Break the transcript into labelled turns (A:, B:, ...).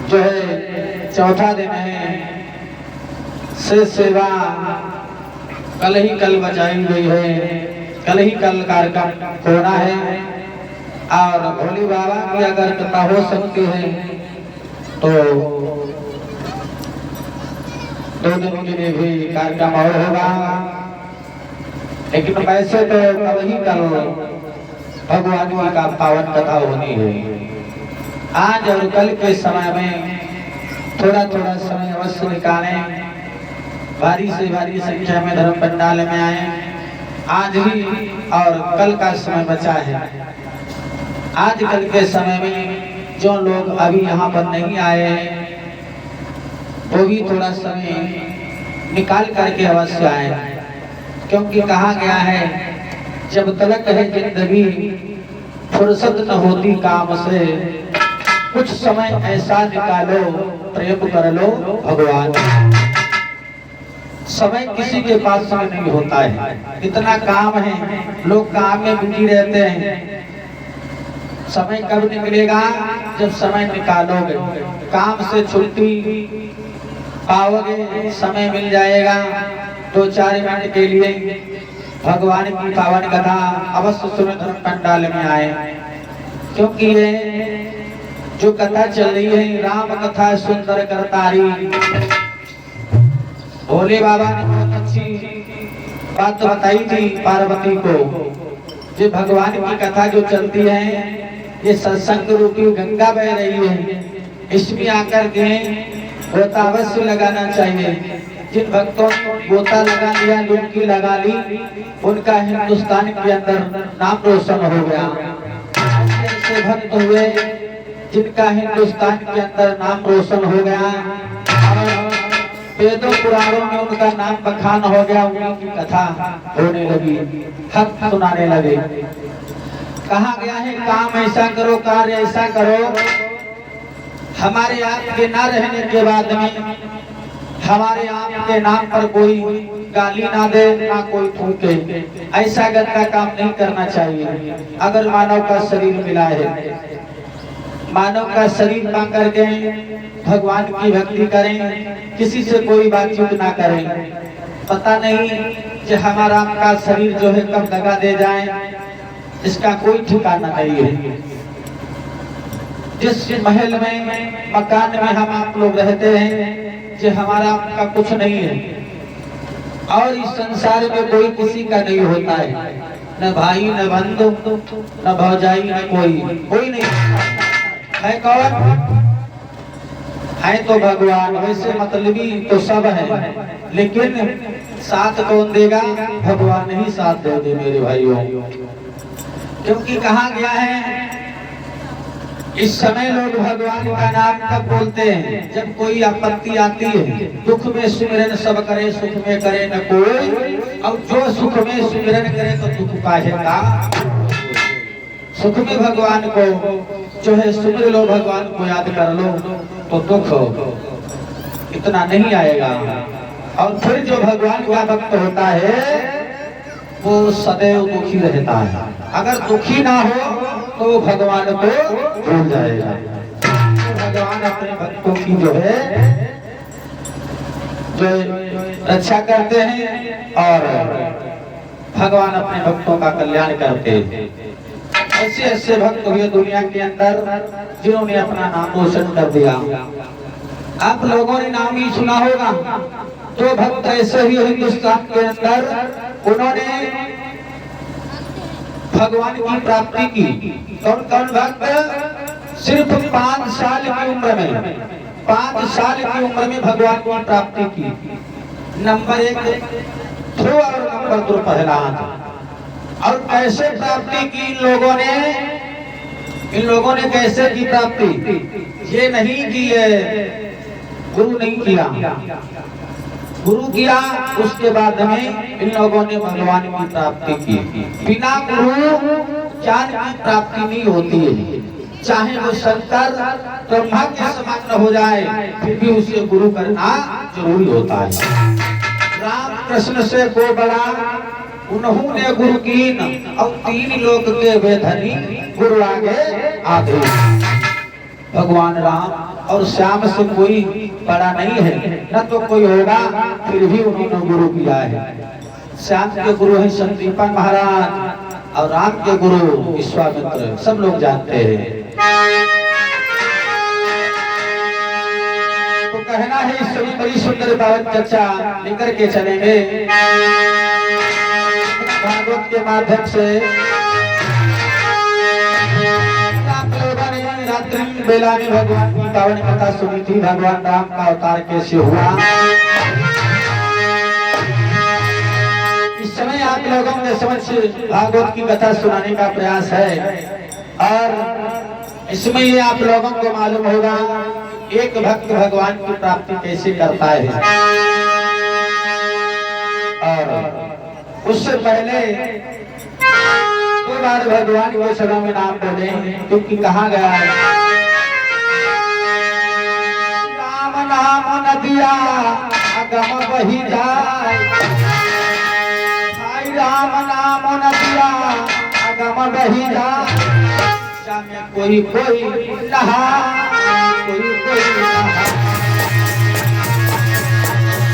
A: जो है चौथा दिन है से सेवा कल बजाई गई है, कल कार्यक्रम होना है। और भोले बाबा की अगर कृपा हो सकती है तो 2 दिन के लिए भी कार्यक्रम और होगा, लेकिन वैसे तो कल भगवान जी का पावन कथा होनी है। आज और कल के समय में थोड़ा समय अवश्य निकालें, भारी से भारी संख्या में धर्म पंडाल में आए। आज ही और कल का समय बचा है। आज कल के समय में जो लोग अभी यहाँ पर नहीं आए वो भी थोड़ा समय निकाल करके अवश्य आए, क्योंकि कहा गया है जब तलक है जिंदगी फुर्सत न होती काम से, कुछ समय ऐसा निकालो प्रेम कर लो भगवान। समय किसी के पास समय नहीं होता है, इतना काम है, लोग काम में बिजी रहते हैं। समय कब निकलेगा? जब समय निकालोगे, काम से छुट्टी पाओगे, समय मिल जाएगा 2-4 मिनट के लिए भगवान की पावन कथा अवश्य सुने, धर्म पंडाल में आए। क्योंकि ये जो कथा चल रही है राम कथा सुंदर करतारी, भोले बाबा ने बहुत अच्छी बात बताई थी पार्वती को। जो भगवान की कथा जो चलती है, ये सत्संग रूपी गंगा बह रही है, इसमें आकर के गोता अवश्य लगाना चाहिए। जिन भक्तों ने गोता लगा लिया, डुबकी लगा ली, उनका हिंदुस्तान के अंदर नाम रोशन हो गया। ऐसे भक्त हुए जिनका हिंदुस्तान के अंदर नाम रोशन हो गया और वेदों पुराणों में उनका नाम बखान हो गया, उनकी कथा होने लगी, हक सुनाने लगे। कहा गया है काम ऐसा करो, कार्य ऐसा करो, हमारे आपके ना रहने के बाद में हमारे आपके नाम पर कोई गाली ना दे, ना कोई थूके। ऐसा गंदा काम नहीं करना चाहिए। अगर मानव का शरीर मिला है, मानव का शरीर पा करके भगवान की भक्ति करें, किसी से कोई बातचीत ना करें। पता नहीं कि हमारा आपका शरीर जो है कब दगा दे जाए, इसका कोई ठिकाना नहीं है। जिस महल में मकान में हम आप लोग रहते हैं, जो हमारा आपका कुछ नहीं है, और इस संसार में कोई किसी का नहीं होता है, न भाई न बंधु न भौजाई न कोई नहीं है। कौन है? तो भगवान। वैसे मतलबी तो सब है, लेकिन साथ कौन देगा? भगवान ही साथ देंगे मेरे भाइयों। क्योंकि कहा गया है इस समय लोग भगवान का नाम कब बोलते हैं? जब कोई आपत्ति आती है। दुख में सुमिरन सब करे, सुख में करे न कोई, और जो सुख में सुमिरन करे तो दुख पाएगा। सुख में भगवान को जो है सुमिर लो, भगवान को याद कर लो, तो दुख इतना नहीं आएगा। और फिर जो भगवान का भक्त होता है वो सदैव दुखी रहता है। अगर दुखी ना हो तो भगवान को भूल जाएगा। तो भगवान अपने भक्तों की जो है जो रक्षा करते हैं और भगवान अपने भक्तों का कल्याण करते हैं। ऐसे भक्त हुए दुनिया के अंदर जिन्होंने अपना नाम रोशन कर दिया। आप लोगों ने नाम ही सुना होगा। तो भक्त ऐसे ही हिंदुस्तान के अंदर उन्होंने भगवान की प्राप्ति की। कौन भक्त? सिर्फ 5 साल की उम्र में, 5 साल की उम्र में भगवान की प्राप्ति की। नंबर 1 ध्रुव और नंबर 2 प्रहलाद। और कैसे प्राप्ति की इन लोगों ने कैसे की प्राप्ति? ये नहीं कि गुरु नहीं किया, गुरु किया, उसके बाद में इन लोगों ने भगवान की प्राप्ति की। बिना गुरु ज्ञान की प्राप्ति नहीं होती है। चाहे वो शंकर ब्रह्मा के समान हो जाए, फिर भी उसे गुरु करना जरूरी होता है। राम कृष्ण से को बड़ा उन्होंने गुरु कीन, और 3 लोक के वे धनी गुरु आगे आधे। भगवान राम और श्याम से कोई बड़ा नहीं है, न तो कोई होगा, फिर भी उन्होंने गुरु किया है। श्याम के गुरु हैं संदीपन महाराज और राम के गुरु विश्वामित्र, सब लोग जानते हैं। तो कहना है इस सभी बड़ी सुंदर पावन चर्चा लेकर के चलेंगे भागवत के माध्यम से। रात्रि बेला में भगवान की पावन कथा सुनी थी, भगवान राम का अवतार कैसे हुआ। इस समय आप लोगों के समझ भागवत की कथा सुनाने का प्रयास है और इसमें ये आप लोगों को मालूम होगा एक भक्त भगवान की प्राप्ति कैसे करता है। और उससे पहले दो बार भगवान के शरण में नाम बोले, क्योंकि कहा गया है राम नाम नदिया अगम बही जाए, राम नाम नदिया अगम बही जाए, कोई कोई नहा